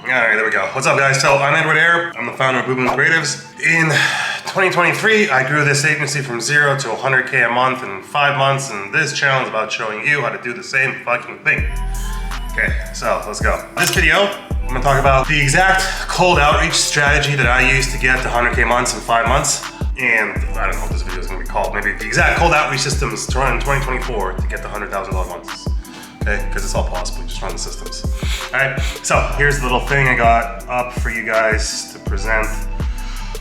Alright, there we go. What's up, guys? So I'm Edward Air. I'm the founder of Boom Creatives. In 2023, I grew this agency from 0 to 100K a month in 5 months, and this channel is about showing you how to do the same fucking thing. Okay, so let's go. This video, I'm gonna talk about the exact cold outreach strategy that I used to get to 100K months in 5 months. And I don't know what this video is gonna be called. Maybe the exact cold outreach systems to run in 2024 to get to $100,000 months. Okay, because it's all possible, you just run the systems. All right, so here's the little thing I got up for you guys to present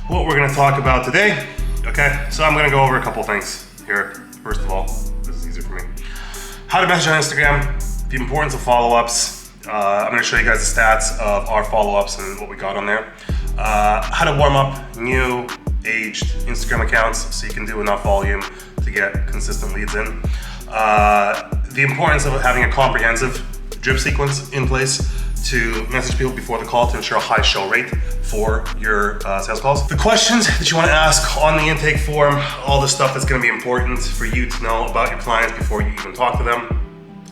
what we're gonna talk about today. Okay, so I'm gonna go over a couple things here. First of all, this is easier for me. How to message on Instagram, the importance of follow-ups. I'm gonna show you guys the stats of our follow-ups and what we got on there. How to warm up new aged Instagram accounts so you can do enough volume to get consistent leads in. The importance of having a comprehensive drip sequence in place to message people before the call to ensure a high show rate for your sales calls. The questions that you want to ask on the intake form, all the stuff that's going to be important for you to know about your clients before you even talk to them,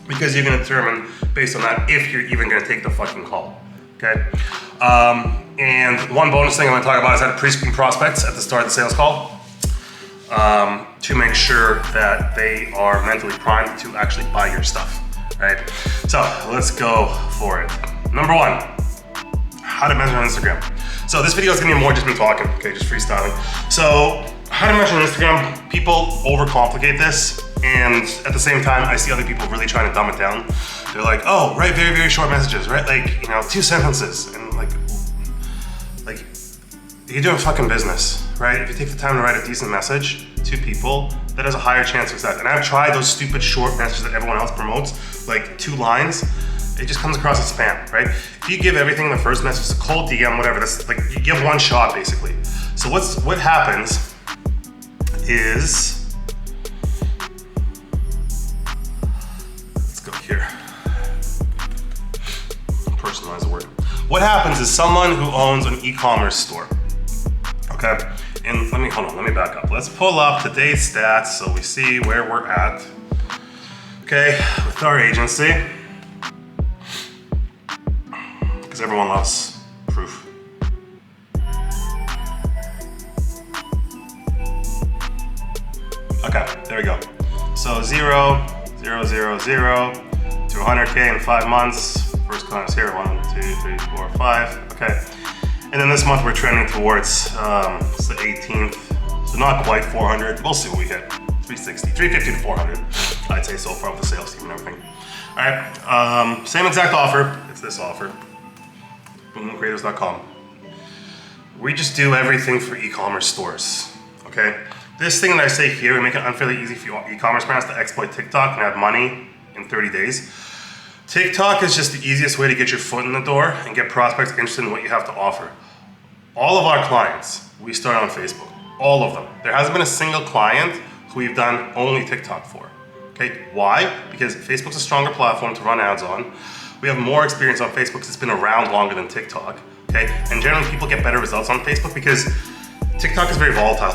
because you're going to determine based on that if you're even going to take the fucking call. Okay. And one bonus thing I'm going to talk about is how to pre-screen prospects at the start of the sales call. To make sure that they are mentally primed to actually buy your stuff, right? So let's go for it. Number one, how to measure on Instagram. So this video is gonna be more just me talking, okay, just freestyling. So how to measure on Instagram, people overcomplicate this, and at the same time, I see other people really trying to dumb it down. They're like, oh, write very, very short messages, right? Like, 2 sentences, and like you're doing fucking business, right? If you take the time to write a decent message to people, that has a higher chance of success. And I've tried those stupid short messages that everyone else promotes, like 2 lines, it just comes across as spam, right? If you give everything in the first message, it's a cold DM, whatever, that's like, you give one shot basically. So what happens is, let's go here, personalize the word. What happens is someone who owns an e-commerce store, okay, and let me back up. Let's pull up today's stats so we see where we're at. Okay, with our agency, because everyone loves proof. Okay, there we go. So 0, 0, 0, 0 to 100K in 5 months. First client is here, 1, 2, 3, 4, 5. Okay. And then this month we're trending towards it's the 18th, so not quite 400. We'll see what we hit. 360, 350 to 400. I'd say so far with the sales team and everything. All right, same exact offer. It's this offer. BoomCreatives.com. We just do everything for e-commerce stores. Okay. This thing that I say here, we make it unfairly easy for e-commerce brands to exploit TikTok and have money in 30 days. TikTok is just the easiest way to get your foot in the door and get prospects interested in what you have to offer. All of our clients, we start on Facebook. All of them. There hasn't been a single client who we've done only TikTok for. Okay, why? Because Facebook's a stronger platform to run ads on. We have more experience on Facebook because it's been around longer than TikTok. Okay, and generally people get better results on Facebook because TikTok is very volatile.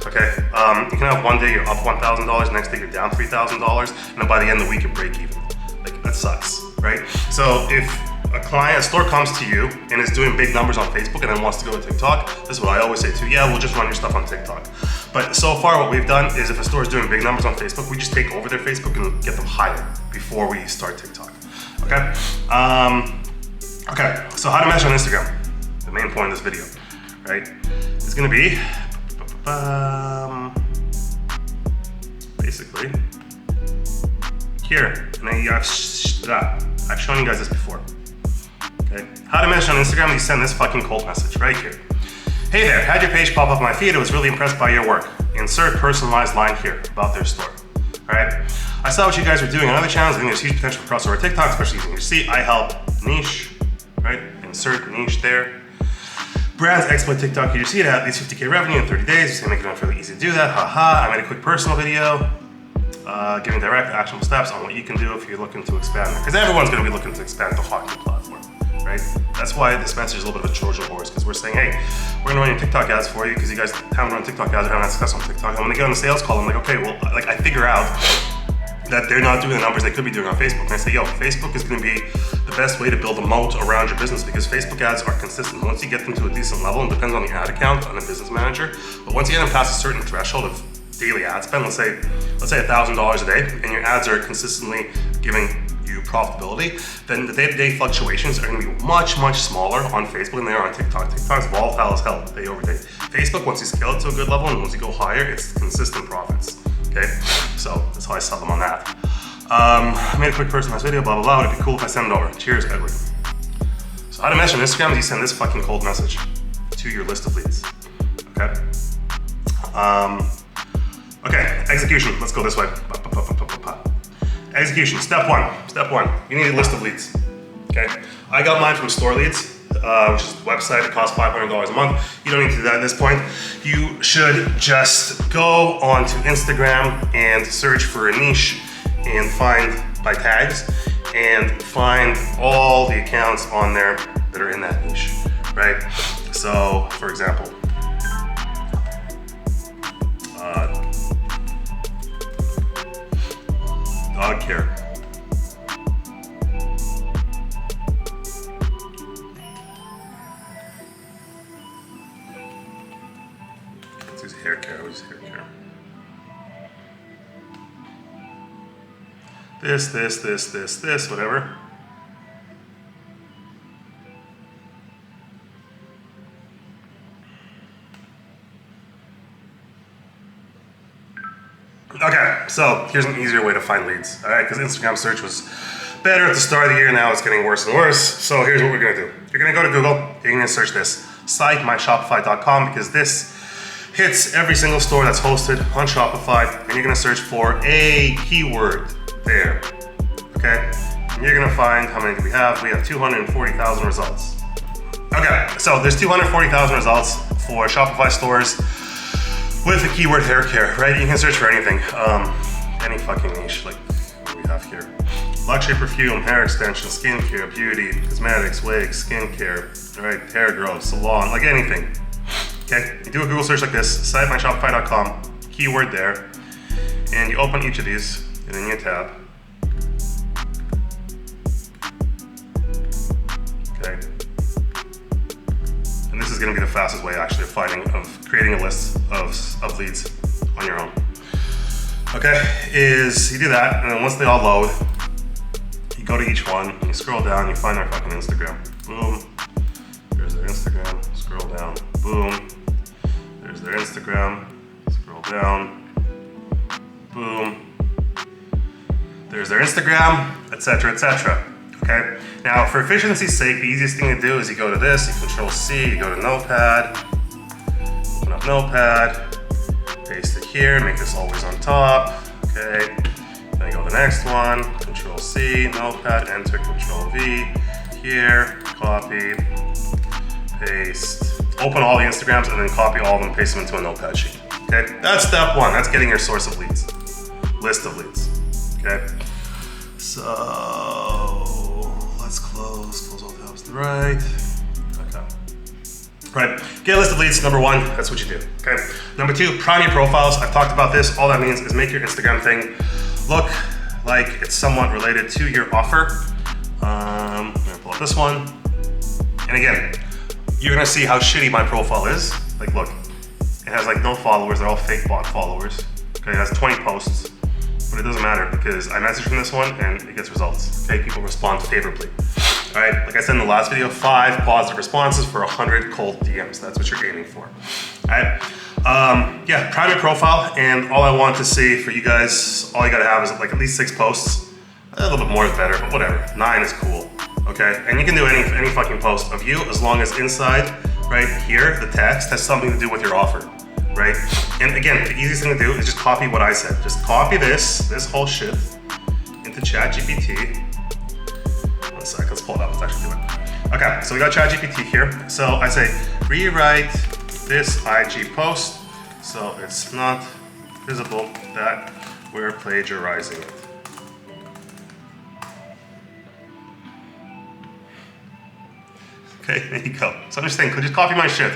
Okay, you can have one day you're up $1,000, next day you're down $3,000, and then by the end of the week you break even. Like, that sucks, right? So if a store comes to you and is doing big numbers on Facebook and then wants to go to TikTok, this is what I always say too, yeah, we'll just run your stuff on TikTok. But so far what we've done is if a store is doing big numbers on Facebook, we just take over their Facebook and get them higher before we start TikTok, okay? Okay, so how to measure on Instagram, the main point of this video, right? It's gonna be, basically, here, and then I've shown you guys this before. Okay, how to measure on Instagram, you send this fucking cold message right here. Hey there, had your page pop up my feed, I was really impressed by your work. Insert personalized line here about their store. Alright, I saw what you guys were doing on other channels, I think there's huge potential for crossover TikTok, especially using your seat. I help niche, right? Insert niche there. Brands exploit TikTok, you see it at least 50K revenue in 30 days. It's gonna make it fairly easy to do that. Haha, I made a quick personal video. Giving direct actionable steps on what you can do if you're looking to expand there. Because everyone's going to be looking to expand the hockey platform, right? That's why this message is a little bit of a Trojan horse, because we're saying, hey, we're going to run your TikTok ads for you because you guys haven't run TikTok ads or haven't had success on TikTok. And when they get on the sales call, I'm like, okay, well, like I figure out that they're not doing the numbers they could be doing on Facebook. And I say, yo, Facebook is going to be the best way to build a moat around your business, because Facebook ads are consistent. Once you get them to a decent level, and depends on the ad account, on a business manager, but once you get them past a certain threshold of daily ad spend, let's say $1,000 a day, and your ads are consistently giving you profitability, then the day-to-day fluctuations are gonna be much, much smaller on Facebook than they are on TikTok. TikTok's volatile as hell day over day. Facebook, once you scale it to a good level and once you go higher, it's consistent profits, okay? So that's how I sell them on that. I made a quick personalized video, blah, blah, blah. Would it be cool if I send it over? Cheers, Edward. So how to message on Instagram is you send this fucking cold message to your list of leads, okay? Okay, execution, let's go this way. Execution, step one, you need a list of leads, okay? I got mine from Store Leads, which is a website that costs $500 a month. You don't need to do that at this point. You should just go onto Instagram and search for a niche and find by tags and find all the accounts on there that are in that niche, right? So, for example, dog care. Let's use hair care. Let's use hair care. This, whatever. Okay, so here's an easier way to find leads, all right? Because Instagram search was better at the start of the year, now it's getting worse and worse. So here's what we're gonna do. You're gonna go to Google, you're gonna search this, site myshopify.com, because this hits every single store that's hosted on Shopify, and you're gonna search for a keyword there, okay? And you're gonna find, how many do we have? We have 240,000 results. Okay, so there's 240,000 results for Shopify stores with the keyword hair care, right? You can search for anything, any fucking niche, like what we have here. Luxury perfume, hair extension, skincare, beauty, cosmetics, wigs, skincare, right? Hair growth, salon, like anything. Okay, you do a Google search like this, site myshopify.com, keyword there, and you open each of these in a new tab. Okay. And this is gonna be the fastest way actually of creating a list of leads on your own. Okay, is you do that, and then once they all load, you go to each one, and you scroll down, you find their fucking Instagram. Boom, there's their Instagram, scroll down, boom, there's their Instagram, scroll down, boom, there's their Instagram, etc., etc. Okay, now for efficiency's sake, the easiest thing to do is you go to this, you Control C, you go to Notepad, open up Notepad, paste it here, make this always on top, okay. Then you go to the next one, Control C, Notepad, enter, Control V, here, copy, paste. Open all the Instagrams and then copy all of them, paste them into a Notepad sheet, okay. That's step one, that's getting your source of leads, list of leads, okay. So, let's close all tabs to the right. Okay. Right, get a list of leads, number one, that's what you do, okay? Number two, prime your profiles. I've talked about this. All that means is make your Instagram thing look like it's somewhat related to your offer. I'm gonna pull up this one. And again, you're gonna see how shitty my profile is. Like, look, it has like no followers, they're all fake bot followers. Okay, it has 20 posts. But it doesn't matter because I message from this one and it gets results. Okay, people respond favorably. All right, like I said in the last video, 5 positive responses for 100 cold DMs. That's what you're aiming for. All right, yeah, private profile, and all I want to see for you guys, all you gotta have is like at least 6 posts. A little bit more is better, but whatever. 9 is cool. Okay, and you can do any fucking post of you as long as inside, right here, the text has something to do with your offer. Right? And again, the easiest thing to do is just copy what I said. Just copy this whole shit into ChatGPT. 1 sec, let's pull it up, let's actually do it. Okay, so we got ChatGPT here. So I say, rewrite this IG post so it's not visible that we're plagiarizing it. Okay, there you go. So I'm just saying, just copy my shit.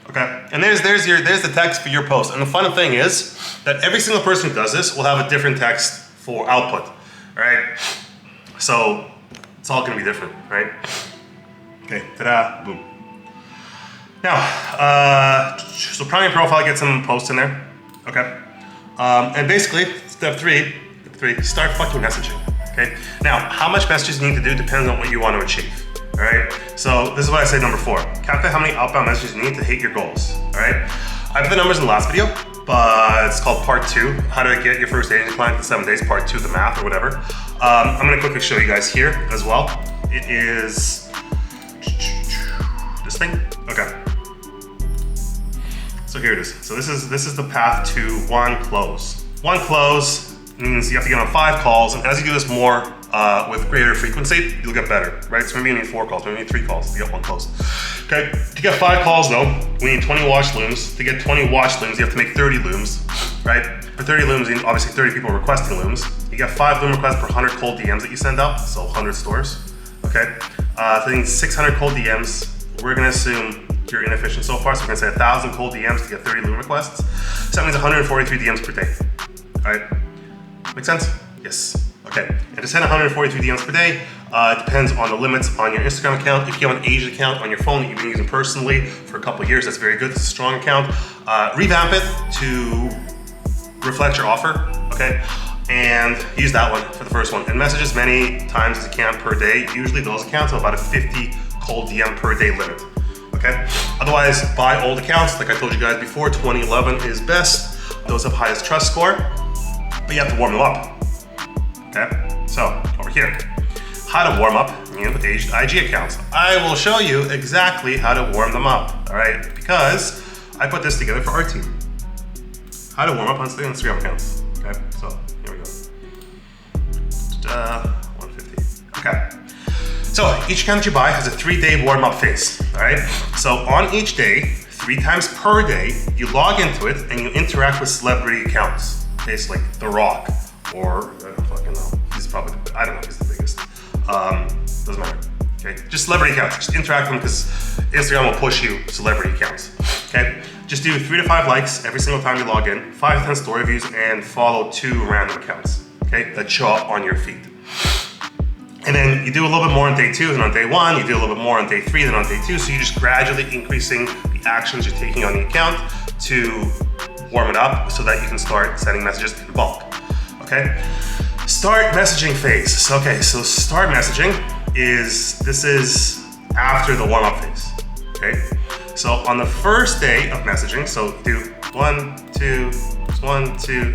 Okay, and there's the text for your post. And the fun thing is that every single person who does this will have a different text for output, all right? So It's all gonna be different, right? Okay, ta-da, boom. Now, so primary profile, get some posts in there, okay? And basically, step three, start fucking messaging, okay? Now, how much messages you need to do depends on what you want to achieve, all right? So this is what I say number 4. Calculate how many outbound messages you need to hit your goals, all right? I put the numbers in the last video, but it's called part 2, how to get your first agent client in 7 days, part 2 of the math or whatever. I'm gonna quickly show you guys here as well. It is this thing, okay. So here it is. So this is the path to 1 close. 1 close means you have to get on 5 calls, and as you do this more with greater frequency, you'll get better, right? So maybe you need 4 calls, maybe you need 3 calls to get 1 close. Okay, to get 5 calls though, we need 20 watch looms. To get 20 watch looms, you have to make 30 looms, right? For 30 looms, you need obviously 30 people requesting looms. You get 5 loom requests per 100 cold DMs that you send out, so 100 stores, okay? So you need 600 cold DMs. We're gonna assume you're inefficient so far, so we're gonna say 1,000 cold DMs to get 30 loom requests. So that means 143 DMs per day, all right? Make sense? Yes, okay. And to send 143 DMs per day, it depends on the limits on your Instagram account. If you have an agent account on your phone that you've been using personally for a couple of years, that's very good, it's a strong account. Revamp it to reflect your offer, okay? And use that one for the first one. And message as many times as you can per day. Usually those accounts have about a 50 cold DM per day limit. Okay? Otherwise, buy old accounts. Like I told you guys before, 2011 is best. Those have highest trust score, but you have to warm them up. Okay? So, over here, how to warm up new aged IG accounts. I will show you exactly how to warm them up, all right? Because I put this together for our team. How to warm up on Instagram accounts. Okay, so here we go. 150. Okay. So each account that you buy has a 3-day warm-up phase, all right? So on each day, 3 times per day, you log into it and you interact with celebrity accounts. Okay, so like The Rock, or I don't fucking know. He's probably, I don't know if he's the biggest. Doesn't matter, okay? Just celebrity accounts, just interact with them because Instagram will push you celebrity accounts, okay? Just do 3 to 5 likes every single time you log in, 5 to 10 story views, and follow 2 random accounts, okay, that show up on your feed. And then you do a little bit more on day 2 than on day 1, you do a little bit more on day 3 than on day 2, so you're just gradually increasing the actions you're taking on the account to warm it up so that you can start sending messages in bulk, okay? Start messaging phase. Okay, so start messaging this is after the warm-up phase, okay? So on the first day of messaging, so do 1, 2,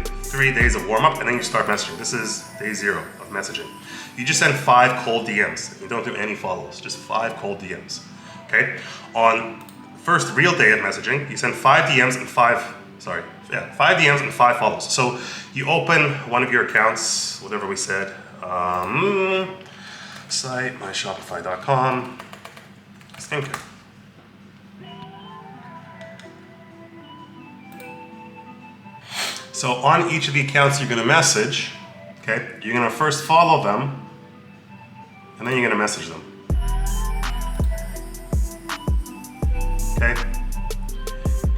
3 days of warm-up, and then you start messaging. This is day 0 of messaging. You just send 5 cold DMs. You don't do any follows, just 5 cold DMs, okay? On first real day of messaging, you send 5 DMs and 5 DMs and 5 follows. So you open one of your accounts, whatever we said, site, myshopify.com, skincare. So on each of the accounts you're gonna message, okay, you're gonna first follow them, and then you're gonna message them. Okay?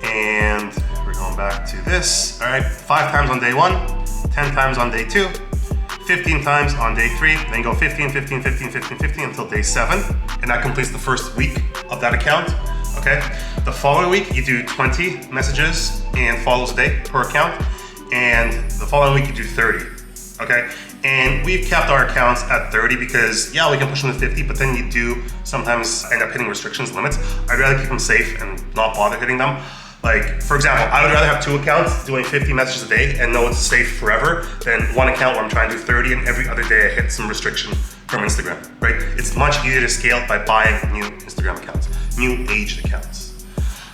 And we're going back to this, all right? 5 times on day 1, 10 times on day 2, 15 times on day 3, then go 15, 15, 15, 15, 15 until day 7, and that completes the first week of that account, okay? The following week, you do 20 messages and follows a day per account, and the following week you do 30, okay? And we've kept our accounts at 30 because, yeah, we can push them to 50, but then you do sometimes end up hitting restrictions, limits. I'd rather keep them safe and not bother hitting them. Like, for example, I would rather have 2 accounts doing 50 messages a day and know it's safe forever than 1 account where I'm trying to do 30 and every other day I hit some restriction from Instagram, right? It's much easier to scale by buying new Instagram accounts, new aged accounts,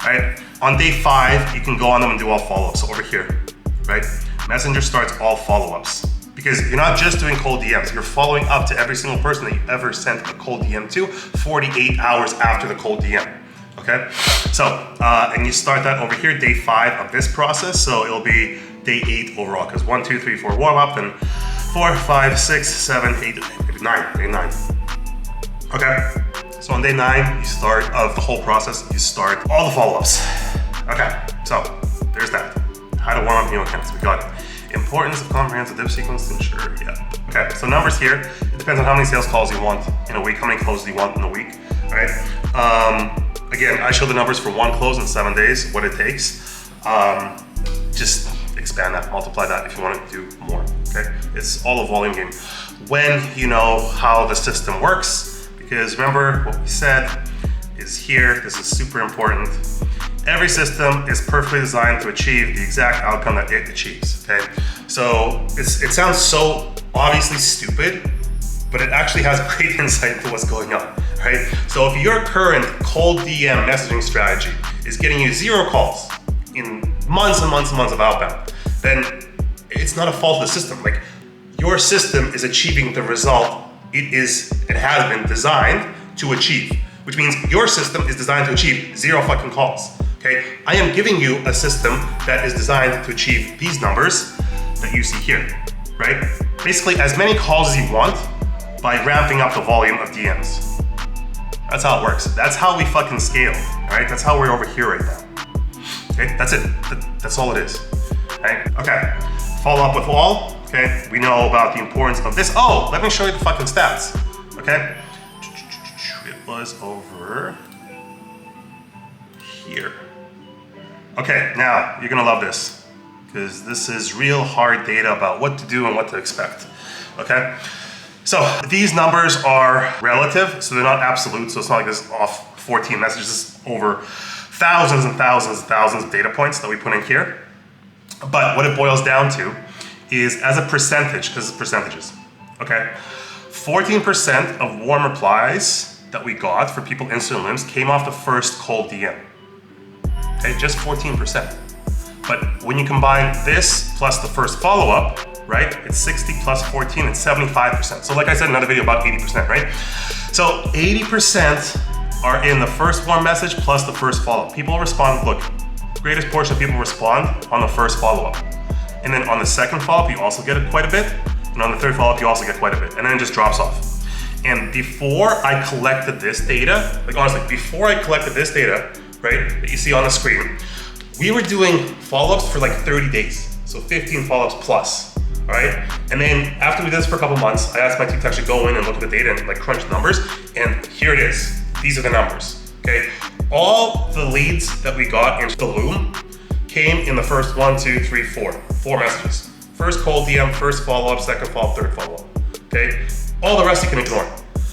all right? On day 5, you can go on them and do all follow-ups. So over here, right? Messenger starts all follow-ups. Because you're not just doing cold DMs, you're following up to every single person that you ever sent a cold DM to 48 hours after the cold DM, okay? So, and you start that over here, day 5 of this process, so it'll be day 8 overall, because 1, 2, 3, 4 warm up, and 4, 5, 6, 7, 8, maybe 9, day 9. Okay, so on day 9, you start, of the whole process, you start all the follow-ups. Okay, so there's that. How to warm up new accounts, we got it. Importance of comprehensive dip sequence to ensure, yeah, Okay, so numbers here, it depends on how many sales calls you want in a week, how many closes you want in a week, all right? Again, I show the numbers for one close in 7 days, what it takes. Just expand that, multiply that if you want to do more, okay? It's all a volume game. When you know how the system works, because remember what we said is here, this is super important. Every system is perfectly designed to achieve the exact outcome that it achieves, okay? So it sounds so obviously stupid, but it actually has great insight into what's going on, right? So if your current cold DM messaging strategy is getting you 0 calls in months and months and months of outbound, then it's not a fault of the system. Like, your system is achieving the result it has been designed to achieve, which means your system is designed to achieve 0 fucking calls, okay? I am giving you a system that is designed to achieve these numbers that you see here, right? Basically, as many calls as you want by ramping up the volume of DMs. That's how it works. That's how we fucking scale, all right? That's how we're over here right now. Okay, that's it. That's all it is, right? Okay, follow up with all, okay? We know about the importance of this. Oh, let me show you the fucking stats, okay? It was over here. Okay, now you're gonna love this, because this is real hard data about what to do and what to expect, okay? So these numbers are relative, so they're not absolute, so it's not like this off 14 messages over thousands and thousands and thousands of data points that we put in here. But what it boils down to is, as a percentage, because it's percentages, okay? 14% of warm replies that we got for people interested in limbs came off the first cold DM, okay? Just 14%. But when you combine this plus the first follow-up, right? It's 60 plus 14, it's 75%. So like I said in another video, about 80%, right? So 80% are in the first warm message plus the first follow-up. People respond, look, greatest portion of people respond on the first follow-up. And then on the second follow-up, you also get it quite a bit. And on the third follow-up, you also get quite a bit. And then it just drops off. And before I collected this data, like honestly, before I collected this data, right, that you see on the screen, we were doing follow-ups for like 30 days. So 15 follow-ups plus, all right? And then after we did this for a couple months, I asked my team to actually go in and look at the data and like crunch the numbers. And here it is. These are the numbers, okay? All the leads that we got into the Loom came in the first 1, 2, 3, 4 messages. First cold DM, first follow-up, second follow-up, third follow-up, okay? All the rest you can ignore.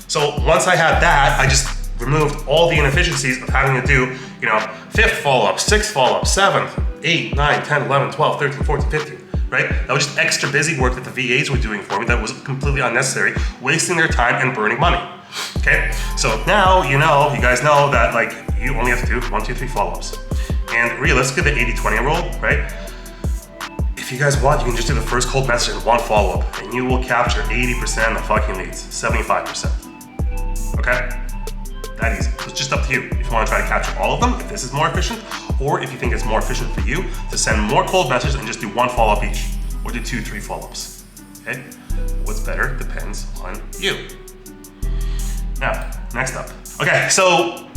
So once I had that, I just removed all the inefficiencies of having to do, you know, 5th follow-up, 6th follow-up, 7th, 8, 9, 10, 11, 12, 13, 14, 15, right? That was just extra busy work that the VAs were doing for me that was completely unnecessary, wasting their time and burning money. Okay, so now you guys know that like you only have to do 1, 2, 3 follow-ups. And realistically, the 80-20 rule, right? If you guys want, you can just do the first cold message and 1 follow-up, and you will capture 80% of fucking leads, 75%. Okay? That easy. So it's just up to you if you want to try to capture all of them, if this is more efficient, or if you think it's more efficient for you to send more cold messages and just do 1 follow-up each, or do 2, 3 follow-ups. Okay? What's better depends on you. Now, next up. Okay, so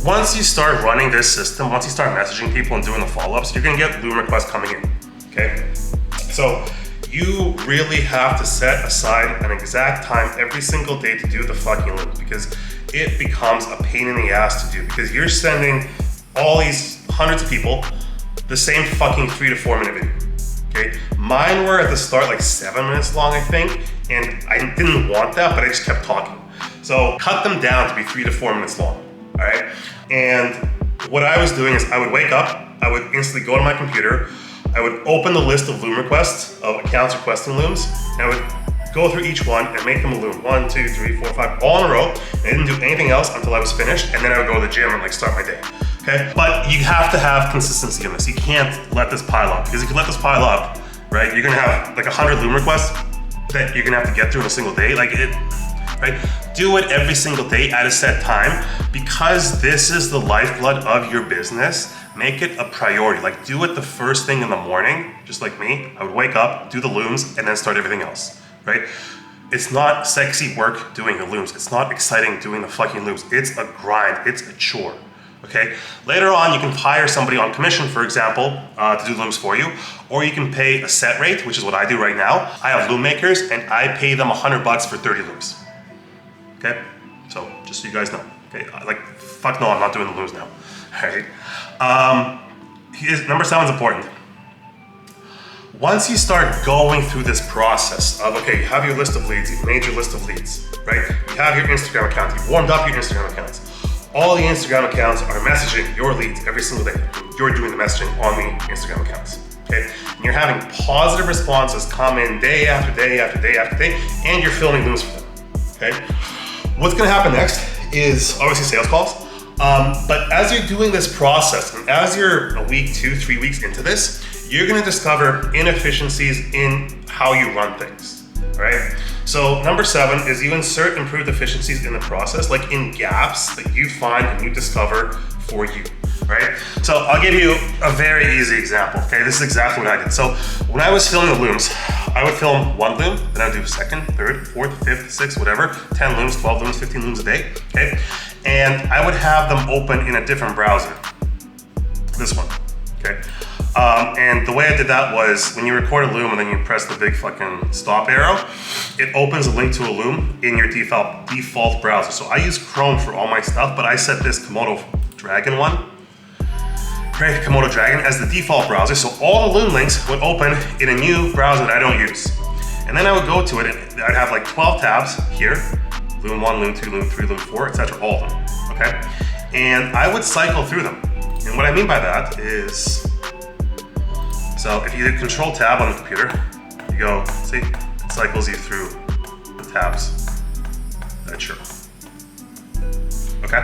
once you start running this system, once you start messaging people and doing the follow-ups, you're gonna get Loom requests coming in, okay? So you really have to set aside an exact time every single day to do the fucking Looms, because it becomes a pain in the ass to do, because you're sending all these hundreds of people the same fucking 3 to 4 minute video, okay? Mine were at the start like 7 minutes long, I think, and I didn't want that, but I just kept talking. So cut them down to be 3 to 4 minutes long, all right? And what I was doing is I would wake up, I would instantly go to my computer, I would open the list of Loom requests, of accounts requesting Looms, and I would go through each one and make them a Loom. 1, 2, 3, 4, 5, all in a row. I didn't do anything else until I was finished, and then I would go to the gym and like start my day, okay? But you have to have consistency in this. You can't let this pile up, because if you let this pile up, right, you're gonna have like 100 Loom requests that you're gonna have to get through in a single day. Like it, right? Do it every single day at a set time, because this is the lifeblood of your business. Make it a priority. Like do it the first thing in the morning, just like me. I would wake up, do the Looms, and then start everything else, right? It's not sexy work doing the Looms. It's not exciting doing the fucking Looms. It's a grind, it's a chore, Okay. Later on, you can hire somebody on commission, for example, to do looms for you, or you can pay a set rate, which is what I do right now. I have loom makers, and I pay them $100 for 30 looms. Okay. So just so you guys know. Okay. Like, fuck no, I'm not doing the looms now. All right. Number 7 is important. Once you start going through this process of, okay, you have your list of leads, you've made your list of leads, right? You have your Instagram account, you've warmed up your Instagram accounts. All the Instagram accounts are messaging your leads every single day. You're doing the messaging on the Instagram accounts, okay? And you're having positive responses come in day after day after day after day, and you're filming looms for them, okay? What's gonna happen next is obviously sales calls. But as you're doing this process, and as you're a week, 2, 3 weeks into this, you're gonna discover inefficiencies in how you run things, all right? So number 7 is you insert improved efficiencies in the process, like in gaps that you find and you discover for you, right? So I'll give you a very easy example, okay? This is exactly what I did. So when I was filming the looms, I would film 1 loom, then I'd do 2nd, 3rd, 4th, 5th, 6th, whatever, 10 looms, 12 looms, 15 looms a day, okay? And I would have them open in a different browser. This one, okay? And the way I did that was when you record a loom and then you press the big fucking stop arrow, it opens a link to a loom in your default browser. So I use Chrome for all my stuff, but I set this Komodo Dragon one, right? Komodo Dragon as the default browser. So all the loom links would open in a new browser that I don't use. And then I would go to it and I'd have like 12 tabs here, loom 1, loom 2, loom 3, loom 4, etc., all of them, okay? And I would cycle through them. And what I mean by that is, so if you hit Control Tab on the computer, you go, see, it cycles you through the tabs that show. Okay?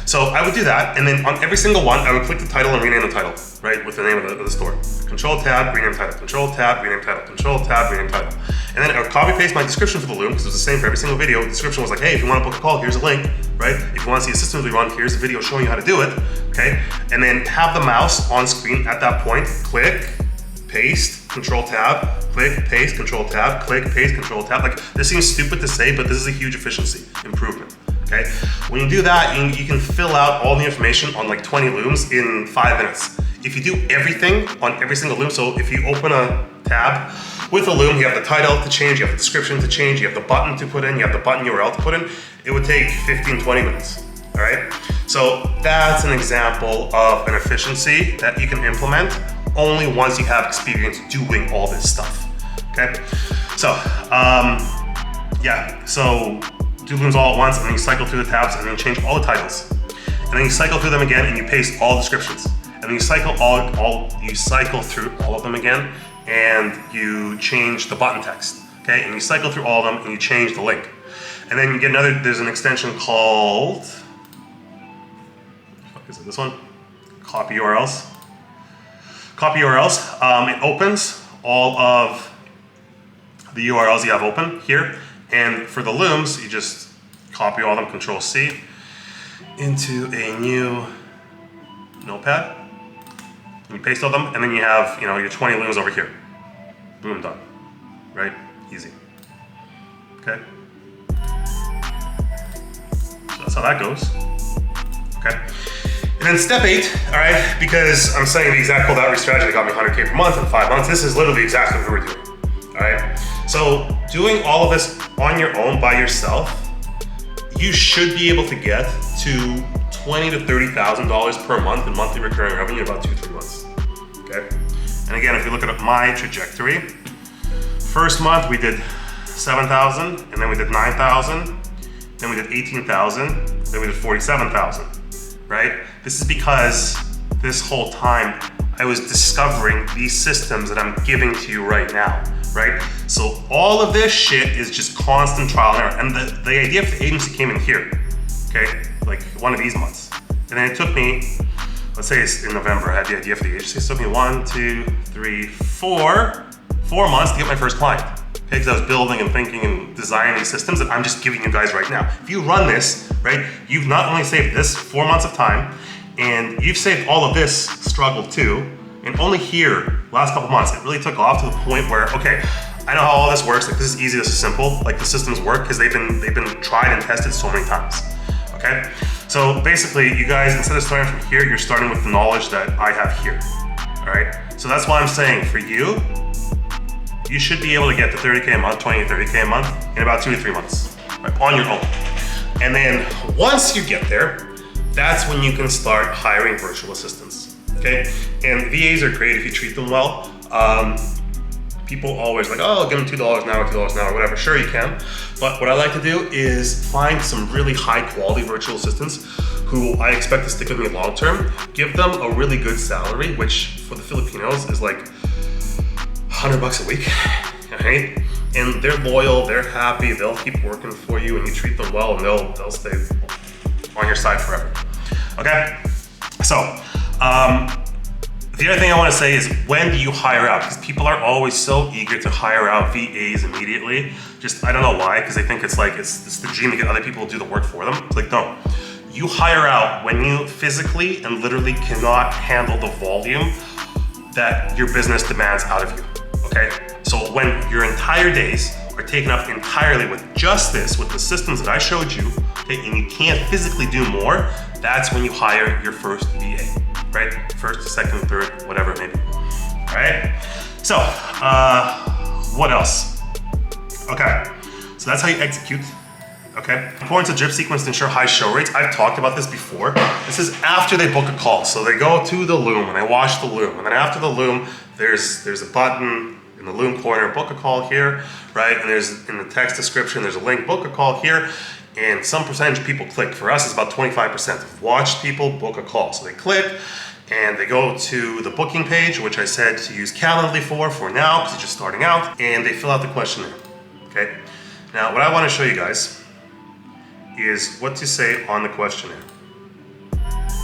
So I would do that, and then on every single one, I would click the title and rename the title, right, with the name of the store. Control Tab, rename title, Control Tab, rename title, Control Tab, rename title. And then I would copy paste my description for the loom, because it was the same for every single video. The description was like, hey, if you want to book a call, here's a link, right? If you want to see a system we run, here's a video showing you how to do it, okay? And then have the mouse on screen at that point, click, paste, Control Tab, click, paste, Control Tab, click, paste, Control Tab. Like, this seems stupid to say, but this is a huge efficiency improvement, okay? When you do that, you can fill out all the information on like 20 looms in 5 minutes. If you do everything on every single loom, so if you open a tab with a loom, you have the title to change, you have the description to change, you have the button to put in, you have the button URL to put in, it would take 15, 20 minutes, all right? So that's an example of an efficiency that you can implement only once you have experience doing all this stuff, okay? So, yeah, so do looms all at once, and then you cycle through the tabs, and then you change all the titles. And then you cycle through them again, and you paste all descriptions. And then you cycle through all of them again, and you change the button text, okay? And you cycle through all of them, and you change the link. And then you get another, there's an extension called, what is it, this one? Copy URLs. Copy URLs, it opens all of the URLs you have open here. And for the looms, you just copy all of them, Control C, into a new notepad. And you paste all of them, and then you have, you know, your 20 looms over here. Boom, done, right? Easy, okay? So that's how that goes, okay? And then step 8, all right, because I'm saying the exact cold outreach strategy that got me 100K per month in 5 months, this is literally exactly what we're doing, all right? So doing all of this on your own by yourself, you should be able to get to $20,000 to $30,000 per month in monthly recurring revenue in about 2-3 months, okay? And again, if you look at my trajectory, first month we did 7,000, and then we did 9,000, then we did 18,000, then we did 47,000. Right? This is because this whole time I was discovering these systems that I'm giving to you right now, right? So all of this shit is just constant trial and error. And the idea for the agency came in here, okay? Like one of these months. And then it took me, let's say it's in November, I had the idea for the agency. It took me 1, 2, 3, 4 months to get my first client. Okay, because I was building and thinking and designing these systems that I'm just giving you guys right now. If you run this, right, you've not only saved this 4 months of time, and you've saved all of this struggle too, and only here, last couple months, it really took off to the point where, okay, I know how all this works, like this is easy, this is simple, like the systems work because they've been tried and tested so many times, okay? So basically, you guys, instead of starting from here, you're starting with the knowledge that I have here, all right? So that's why I'm saying for you, you should be able to get to 30K a month, 20 to 30K a month in about 2 to 3 months, right, on your own. And then once you get there, that's when you can start hiring virtual assistants, okay? And VAs are great if you treat them well. People always like, oh, I'll give them $2 an hour, $2 an hour, whatever. Sure, you can. But what I like to do is find some really high quality virtual assistants who I expect to stick with me long term, give them a really good salary, which for the Filipinos is like $100 a week, right? And they're loyal, they're happy, they'll keep working for you, and you treat them well, and they'll stay on your side forever. Okay? So, the other thing I want to say is, when do you hire out? Because people are always so eager to hire out VAs immediately. Just, I don't know why, because they think it's like, it's the dream to get other people to do the work for them. It's like, no. You hire out when you physically and literally cannot handle the volume that your business demands out of you, okay? So when your entire days are taken up entirely with just this, with the systems that I showed you, okay, and you can't physically do more, that's when you hire your first VA, right? First, second, third, whatever it may be, all right? So, what else? Okay, so that's how you execute, okay? Importance of drip sequence to ensure high show rates. I've talked about this before. This is after they book a call. So they go to the loom and they watch the loom. And then after the loom, there's a button in the loom corner, book a call here, right? And there's, in the text description, there's a link, book a call here. And some percentage of people click. For us, it's about 25%. Watched people book a call. So they click and they go to the booking page, which I said to use Calendly for now, because it's just starting out, and they fill out the questionnaire, okay? Now, what I want to show you guys is what to say on the questionnaire,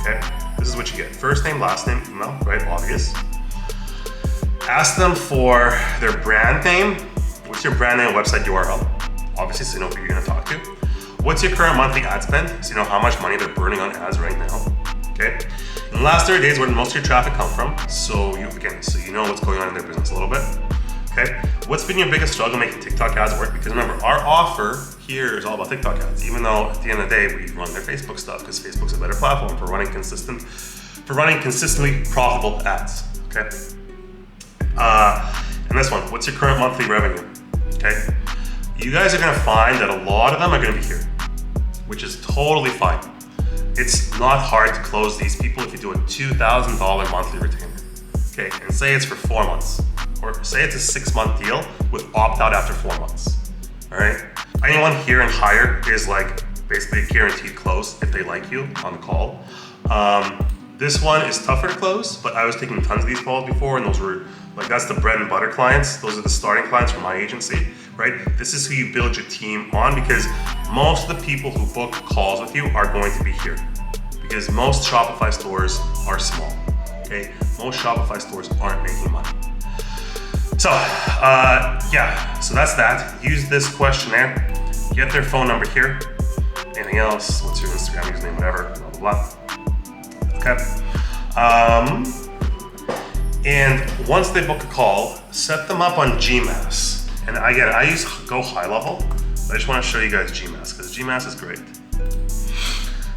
okay? This is what you get. First name, last name, email, right? Obvious. Ask them for their brand name. What's your brand name, website URL? Obviously, so you know who you're going to talk to. What's your current monthly ad spend? So you know how much money they're burning on ads right now, okay? In the last 30 days, where did most of your traffic come from? So you know what's going on in their business a little bit, okay? What's been your biggest struggle making TikTok ads work? Because remember, our offer here is all about TikTok ads, even though at the end of the day, we run their Facebook stuff, because Facebook's a better platform for running consistently profitable ads, okay? And this one, what's your current monthly revenue, okay? You guys are gonna find that a lot of them are gonna be here, which is totally fine. It's not hard to close these people if you do a $2,000 monthly retainer, okay? And say it's for 4 months, or say it's a 6-month deal with opt-out after 4 months, all right? Anyone here and higher is like basically a guaranteed close if they like you on the call. This one is tougher to close, but I was taking tons of these calls before, and those were like, that's the bread and butter clients. Those are the starting clients from my agency, right? This is who you build your team on, because most of the people who book calls with you are going to be here, because most Shopify stores are small, okay? Most Shopify stores aren't making money. So, yeah, so that's that. Use this questionnaire, get their phone number here. Anything else? What's your Instagram username, whatever, blah, blah, blah. Okay. And once they book a call, set them up on GMass. And again, I use Go High Level, but I just want to show you guys GMass, because GMass is great.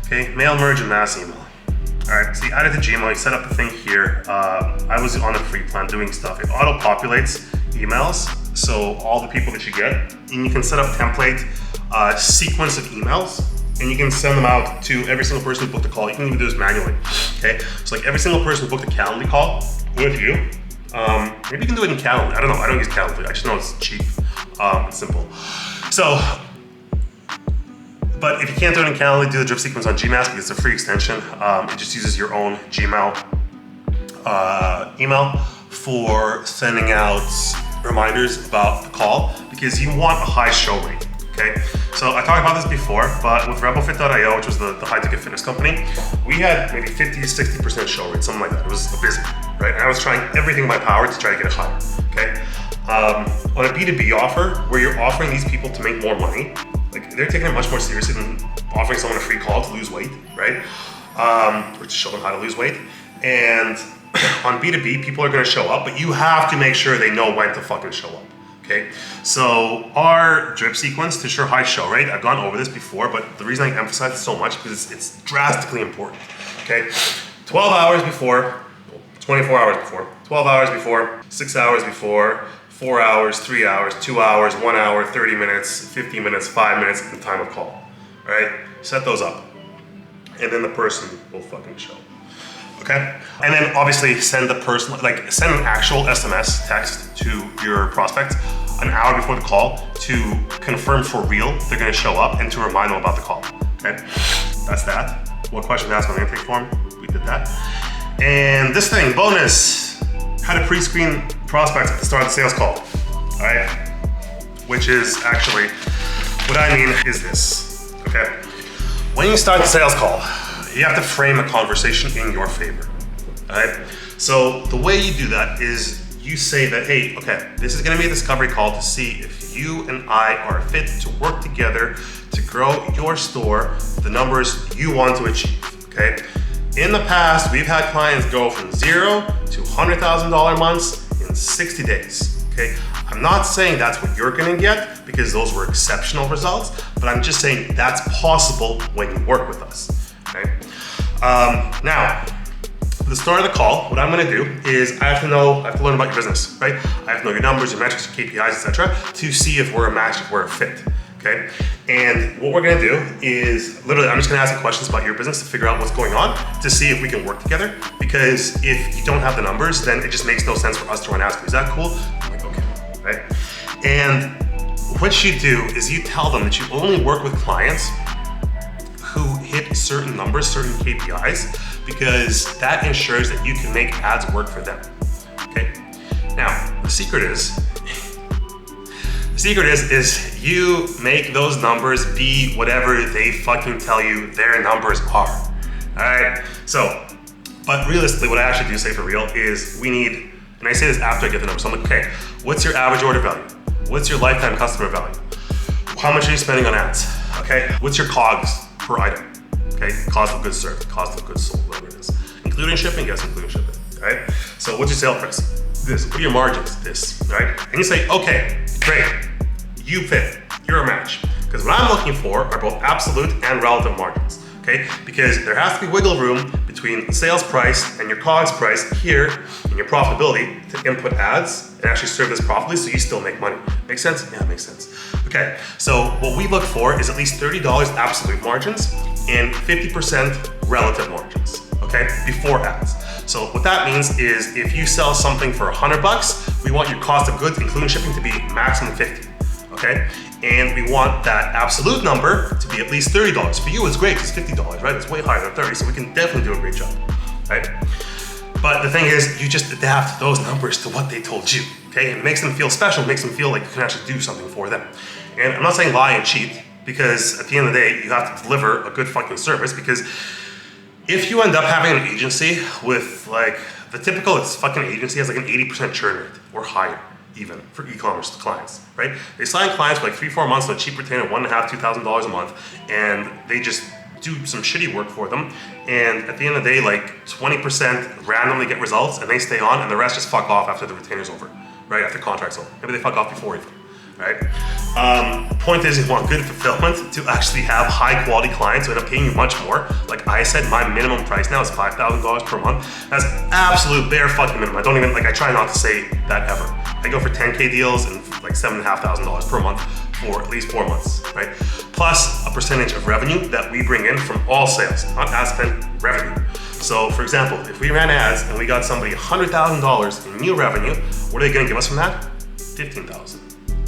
Okay, mail merge and mass email. All right, so you add it to Gmail, you set up the thing here. I was on a free plan doing stuff. It auto-populates emails, so all the people that you get, and you can set up template sequence of emails, and you can send them out to every single person who booked a call. You can even do this manually, okay? So like every single person who booked a Calendly call with you, maybe you can do it in Calendly. I don't know, I don't use Calendly. I just know it's cheap, it's simple. So, but if you can't do it in Calendly, do the drip sequence on GMass, because it's a free extension. It just uses your own Gmail email for sending out reminders about the call, because you want a high show rate, okay? So I talked about this before, but with RebelFit.io, which was the high-ticket fitness company, we had maybe 50 to 60% show rate, something like that. It was abysmal, right? And I was trying everything in my power to try to get it higher, okay? On a B2B offer, where you're offering these people to make more money, like they're taking it much more seriously than offering someone a free call to lose weight, right? Or to show them how to lose weight. And on B2B, people are gonna show up, but you have to make sure they know when to fucking show up, Okay, so our drip sequence to ensure high show rate, I've gone over this before, but the reason I emphasize it so much because it's drastically important. Okay, 12 hours before, 24 hours before, 12 hours before, 6 hours before, 4 hours, 3 hours, 2 hours, 1 hour, 30 minutes, 50 minutes, 5 minutes, and time of call. All right, set those up, and then the person will fucking show. Okay, and then obviously send the person, like send an actual SMS text to your prospect an hour before the call to confirm for real they're gonna show up and to remind them about the call. Okay, that's that. What question to ask on the intake form? We did that. And this thing, bonus, how to pre-screen prospects at the start of the sales call. All right, which is actually, what I mean is this, okay? When you start the sales call, you have to frame a conversation in your favor, all right? So the way you do that is you say that, hey, okay, this is gonna be a discovery call to see if you and I are fit to work together to grow your store, the numbers you want to achieve, okay? In the past, we've had clients go from 0 to $100,000 months in 60 days, okay? I'm not saying that's what you're gonna get because those were exceptional results, but I'm just saying that's possible when you work with us. Okay. Now, at the start of the call, what I'm gonna do is I have to learn about your business, right? I have to know your numbers, your metrics, your KPIs, etc., to see if we're a match, if we're a fit, okay? And what we're gonna do is literally, I'm just gonna ask you questions about your business to figure out what's going on, to see if we can work together. Because if you don't have the numbers, then it just makes no sense for us to run and ask you, is that cool? I'm like, okay, right? And what you do is you tell them that you only work with clients who hit certain numbers, certain KPIs, because that ensures that you can make ads work for them, okay? Now, the secret is you make those numbers be whatever they fucking tell you their numbers are, all right? So, but realistically, what I actually do say for real is we need, and I say this after I get the numbers, so I'm like, okay, what's your average order value? What's your lifetime customer value? How much are you spending on ads, okay? What's your COGS per item? Okay, cost of goods served, cost of goods sold, whatever it is. Including shipping, yes, including shipping, right? So what's your sale price? This, what are your margins? This, right? And you say, okay, great, you fit, you're a match. Because what I'm looking for are both absolute and relative margins, okay? Because there has to be wiggle room between the sales price and your COGS price here in your profitability to input ads and actually serve this profitably so you still make money. Make sense? Yeah, it makes sense. Okay, so what we look for is at least $30 absolute margins and 50% relative margins, okay, before ads. So what that means is if you sell something for $100, we want your cost of goods, including shipping, to be maximum 50, okay? And we want that absolute number to be at least $30. For you, it's great, it's $50, right? It's way higher than 30, so we can definitely do a great job, right? But the thing is, you just adapt those numbers to what they told you, okay? It makes them feel special, it makes them feel like you can actually do something for them. And I'm not saying lie and cheat, because at the end of the day, you have to deliver a good fucking service, because if you end up having an agency with like, the typical fucking agency has like an 80% churn rate or higher even for e-commerce clients, right? They sign clients for like 3-4 months on a cheap retainer, $1,500 to $2,000 a month, and they just do some shitty work for them. And at the end of the day, like 20% randomly get results and they stay on, and the rest just fuck off after the retainer's over, right? After contract's over. Maybe they fuck off before even. Right? Point is, you want good fulfillment to actually have high quality clients who end up paying you much more. Like I said, my minimum price now is $5,000 per month. That's absolute bare fucking minimum. I don't even, like I try not to say that ever. I go for 10K deals and like $7,500 per month for at least 4 months, right? Plus a percentage of revenue that we bring in from all sales, not ad spend, revenue. So for example, if we ran ads and we got somebody $100,000 in new revenue, what are they gonna give us from that? $15,000.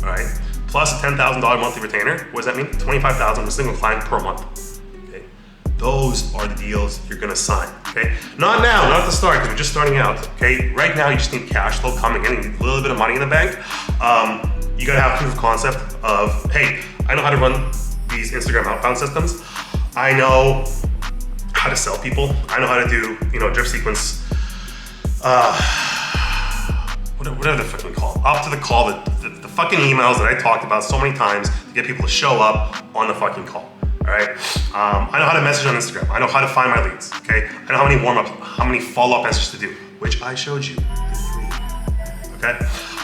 All right, plus a $10,000 monthly retainer. What does that mean? $25,000 from a single client per month. Okay, those are the deals you're gonna sign. Okay, not now, not at the start, because you're just starting out. Okay, right now you just need cash flow coming in, you need a little bit of money in the bank. You gotta have proof of concept of, hey, I know how to run these Instagram outbound systems. I know how to sell people. I know how to do, drip sequence. Whatever the fuck we call it. Up to the call, the fucking emails that I talked about so many times to get people to show up on the fucking call, all right? I know how to message on Instagram. I know how to find my leads, okay? I know how many warm-ups, how many follow-up messages to do, which I showed you, okay?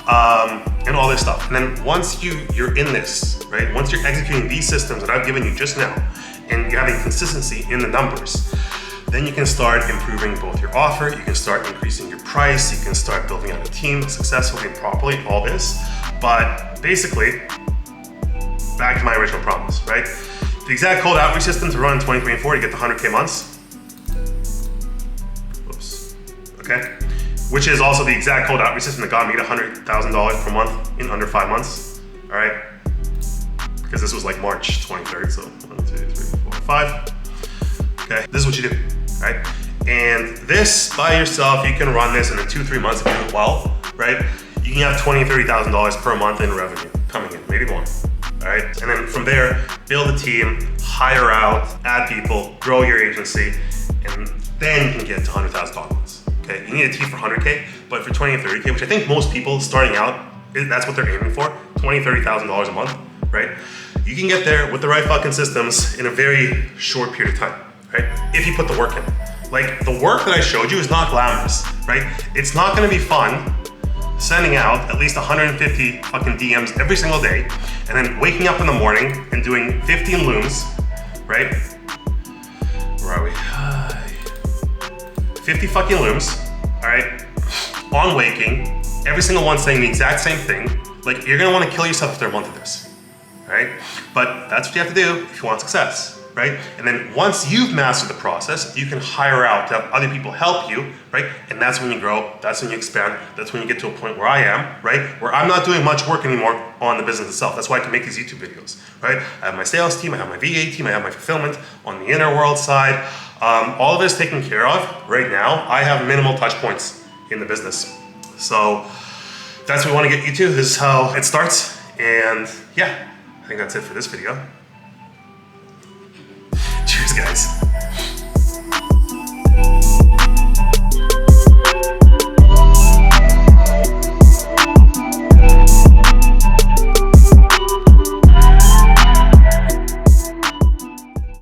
and all this stuff. And then once you're in this, right? Once you're executing these systems that I've given you just now, and you're having consistency in the numbers, then you can start improving both your offer, you can start increasing your price, you can start building out a team successfully and properly, all this. But basically, back to my original promise, right? The exact cold outreach system to run in 2024 to get the 100K months. Whoops, okay? Which is also the exact cold outreach system that got me to $100,000 per month in under 5 months, all right? Because this was like March 23rd, so 1, 2, 3, 4, 5. Okay, this is what you do, right? And this by yourself, you can run this in 2-3 months if you do it well, right? You can have $20,000, $30,000 per month in revenue coming in, maybe more, all right? And then from there, build a team, hire out, add people, grow your agency, and then you can get to $100,000 months, okay? You need a team for 100K, but for 20 and 30K, which I think most people starting out, that's what they're aiming for, $20,000, $30,000 a month, right? You can get there with the right fucking systems in a very short period of time, right? If you put the work in. Like, the work that I showed you is not glamorous, right? It's not gonna be fun sending out at least 150 fucking DMs every single day, and then waking up in the morning and doing 15 looms, right? Where are we? 50 fucking looms, all right? On waking, every single one saying the exact same thing. Like, you're gonna wanna kill yourself after a month of this, right? But that's what you have to do if you want success, right? And then once you've mastered the process, you can hire out to have other people help you, right? And that's when you grow, that's when you expand, that's when you get to a point where I am, right? Where I'm not doing much work anymore on the business itself. That's why I can make these YouTube videos, right? I have my sales team, I have my VA team, I have my fulfillment on the inner world side. All of it is taken care of right now. I have minimal touch points in the business. So that's what we want to get you to. This is how it starts. And yeah, I think that's it for this video. Cheers, guys.